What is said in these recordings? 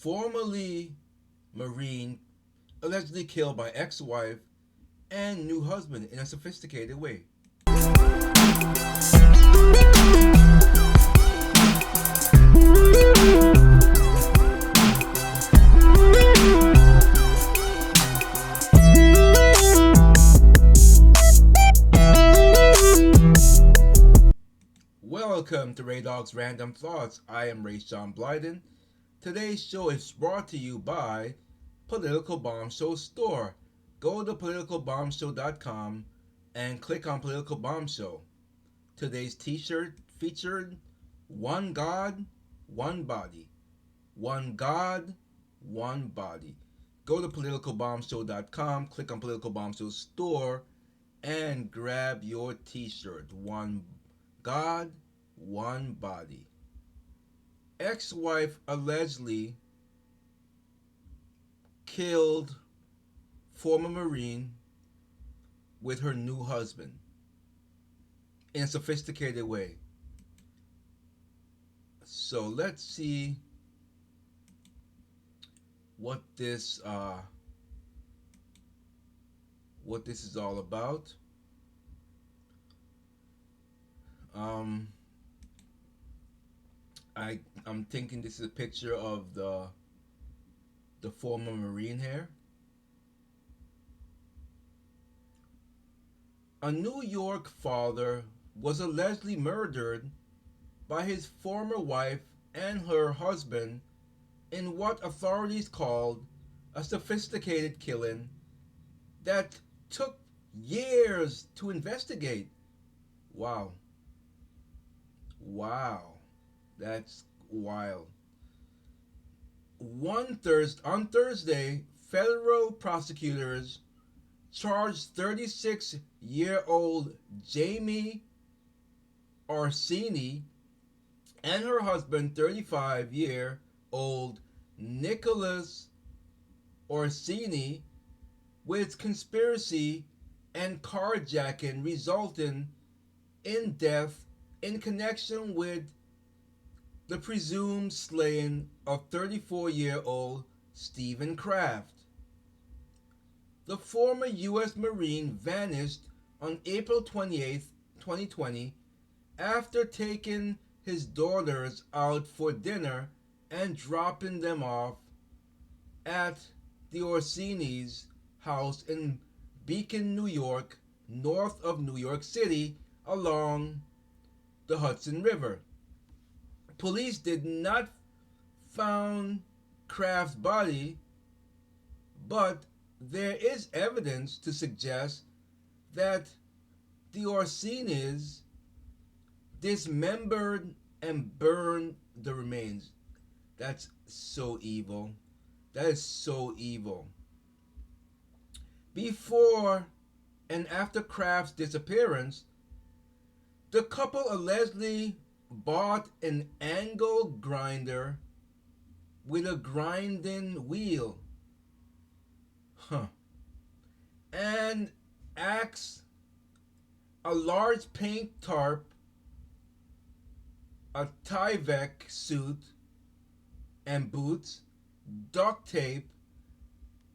formerly Marine, allegedly killed by ex-wife and new husband in a sophisticated way. Welcome to Ray Dog's Random Thoughts. I am Ray Sean Blyden. Today's show is brought to you by Political Bombshell Store. Go to politicalbombshell.com and click on Political Bombshell. Today's t-shirt featured One God, One Body. One God, One Body. Go to politicalbombshell.com, click on Political Bombshell Store, and grab your t-shirt. One God, One Body. Ex-wife allegedly killed former Marine with her new husband in a sophisticated way. So let's see what this is all about. I'm thinking this is a picture of the former Marine here. A New York father was allegedly murdered by his former wife and her husband in what authorities called a sophisticated killing that took years to investigate. Wow. That's wild. On Thursday, federal prosecutors charged 36-year-old Jamie Orsini and her husband, 35-year-old Nicholas Orsini, with conspiracy and carjacking resulting in death in connection with the presumed slaying of 34-year-old Stephen Kraft. The former U.S. Marine vanished on April 28, 2020, after taking his daughters out for dinner and dropping them off at the Orsini's house in Beacon, New York, north of New York City, along the Hudson River. Police did not find Kraft's body, but there is evidence to suggest that the Orsinis dismembered and burned the remains. That's so evil. That is so evil. Before and after Kraft's disappearance, the couple allegedly bought an angle grinder with a grinding wheel. And axe, a large paint tarp, a Tyvek suit and boots, duct tape,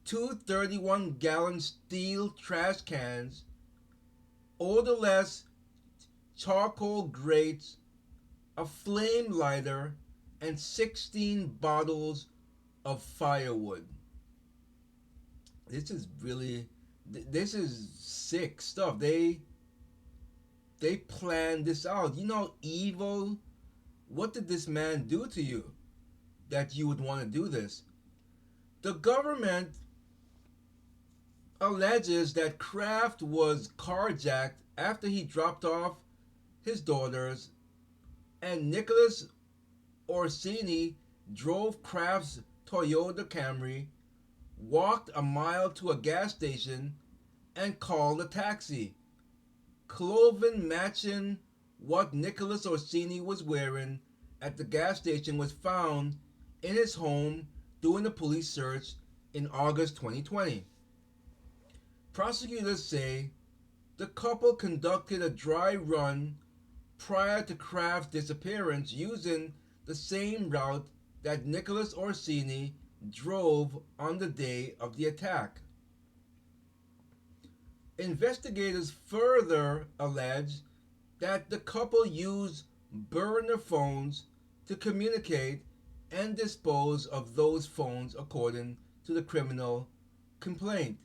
two 31-gallon steel trash cans, odorless charcoal grates, a flame lighter, and 16 bottles of firewood. This is sick stuff. They planned this out. You know, evil. What did this man do to you that you would want to do this? The government alleges that Kraft was carjacked after he dropped off his daughters, and Nicholas Orsini drove Kraft's Toyota Camry, walked a mile to a gas station, and called a taxi. Clothing matching what Nicholas Orsini was wearing at the gas station was found in his home during a police search in August 2020. Prosecutors say the couple conducted a dry run prior to Kraft's disappearance using the same route that Nicholas Orsini drove on the day of the attack. Investigators further allege that the couple used burner phones to communicate and dispose of those phones according to the criminal complaint.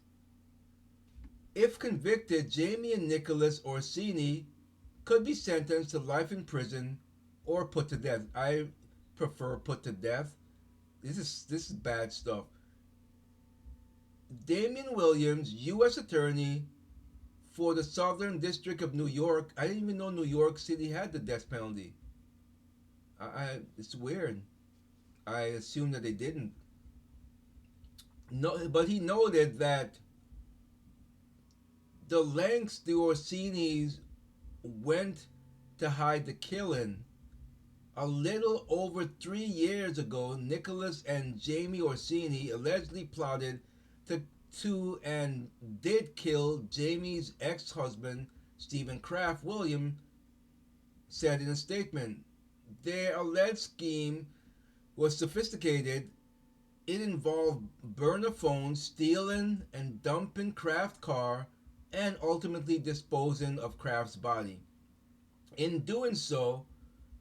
If convicted, Jamie and Nicholas Orsini could be sentenced to life in prison or put to death. I prefer put to death. This is bad stuff. Damian Williams, U.S. Attorney for the Southern District of New York. I didn't even know New York City had the death penalty. It's weird. I assumed that they didn't. No, but he noted that the lengths the Orsinis went to hide the killing. A little over 3 years ago, Nicholas and Jamie Orsini allegedly plotted to, and did kill Jamie's ex-husband, Stephen Kraft. William said in a statement. Their alleged scheme was sophisticated. It involved burner phones, stealing and dumping Kraft's car, and ultimately disposing of Kraft's body. In doing so,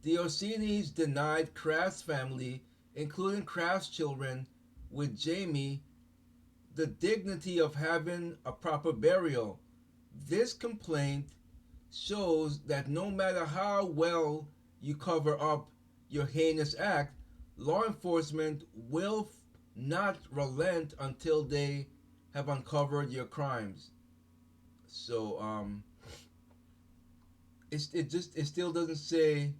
the Orsinis denied Kraft's family, including Kraft's children, with Jamie, the dignity of having a proper burial. This complaint shows that no matter how well you cover up your heinous act, law enforcement will not relent until they have uncovered your crimes. So it still doesn't say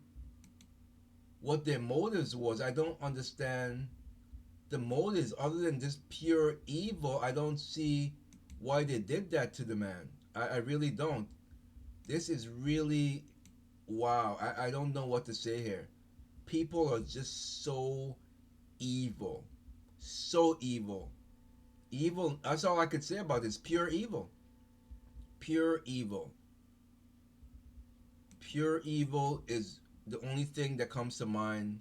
what their motives was. I don't understand the motives other than just pure evil. I don't see why they did that to the man. I really don't. This is really wow. I don't know what to say here. People are just so evil. So evil. Evil, that's all I could say about this. Pure evil. Pure evil. Pure evil is the only thing that comes to mind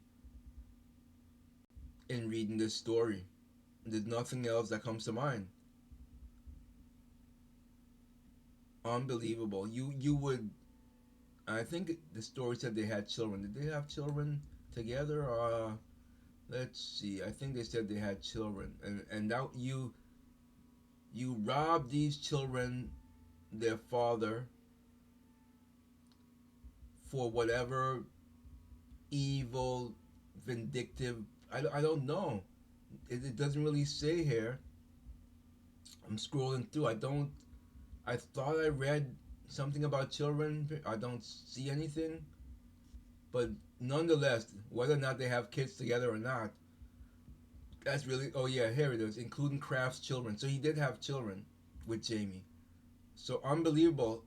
in reading this story. There's nothing else that comes to mind. Unbelievable. You would. I think the story said they had children. Did they have children together? Let's see. I think they said they had children, and that you rob these children their father for whatever evil, vindictive. I don't know. It doesn't really say here. I'm scrolling through. I thought I read something about children. I don't see anything. But nonetheless, whether or not they have kids together or not, that's really. Oh yeah, here it is, including Kraft's children. So he did have children with Jamie. So unbelievable.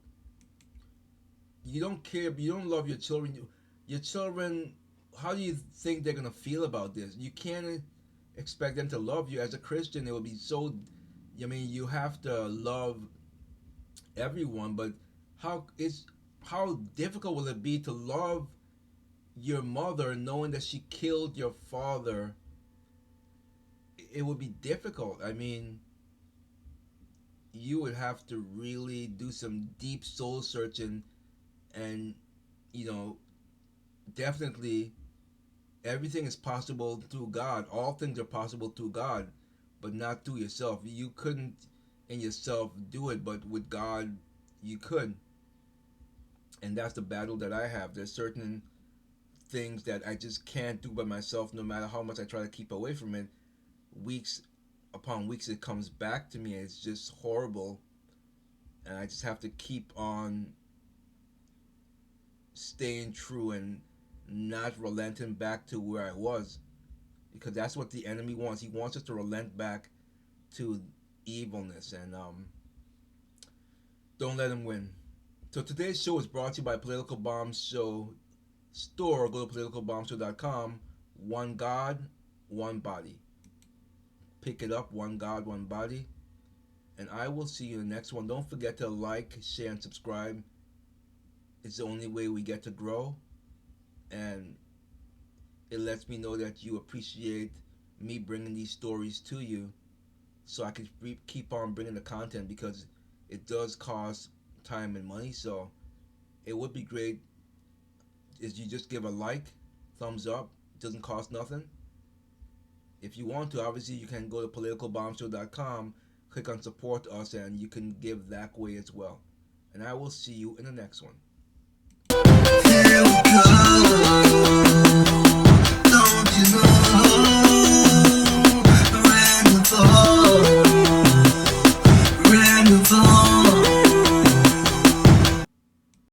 You don't care. You don't love your children. Your children. How do you think they're gonna feel about this? You can't expect them to love you. As a Christian, it would be so. I mean, you have to love everyone, but how difficult will it be to love your mother knowing that she killed your father? It would be difficult. I mean, you would have to really do some deep soul searching, and you know, definitely everything is possible through God. All things are possible through God, but not through yourself. You couldn't in yourself do it, but with God, you could. And that's the battle that I have. There's certain things that I just can't do by myself, no matter how much I try to keep away from it. Weeks upon weeks, it comes back to me. It's just horrible, and I just have to keep on staying true and not relenting back to where I was, because that's what the enemy wants. He wants us to relent back to evilness, and don't let him win. So today's show is brought to you by Political Bomb Show store. Go to politicalbombshow.com. One God, one body. Pick it up. One God, one body. And I will see you in the next one. Don't forget to like, share, and subscribe. It's the only way we get to grow. And It lets me know that you appreciate me bringing these stories to you, so I can keep on bringing the content, because it does cost time and money. So it would be great if you just give a like, thumbs up. It doesn't cost nothing. If you want to, obviously you can go to politicalbombshow.com, click on support us, and you can give that way as well. And I will see you in the next one. Here we go.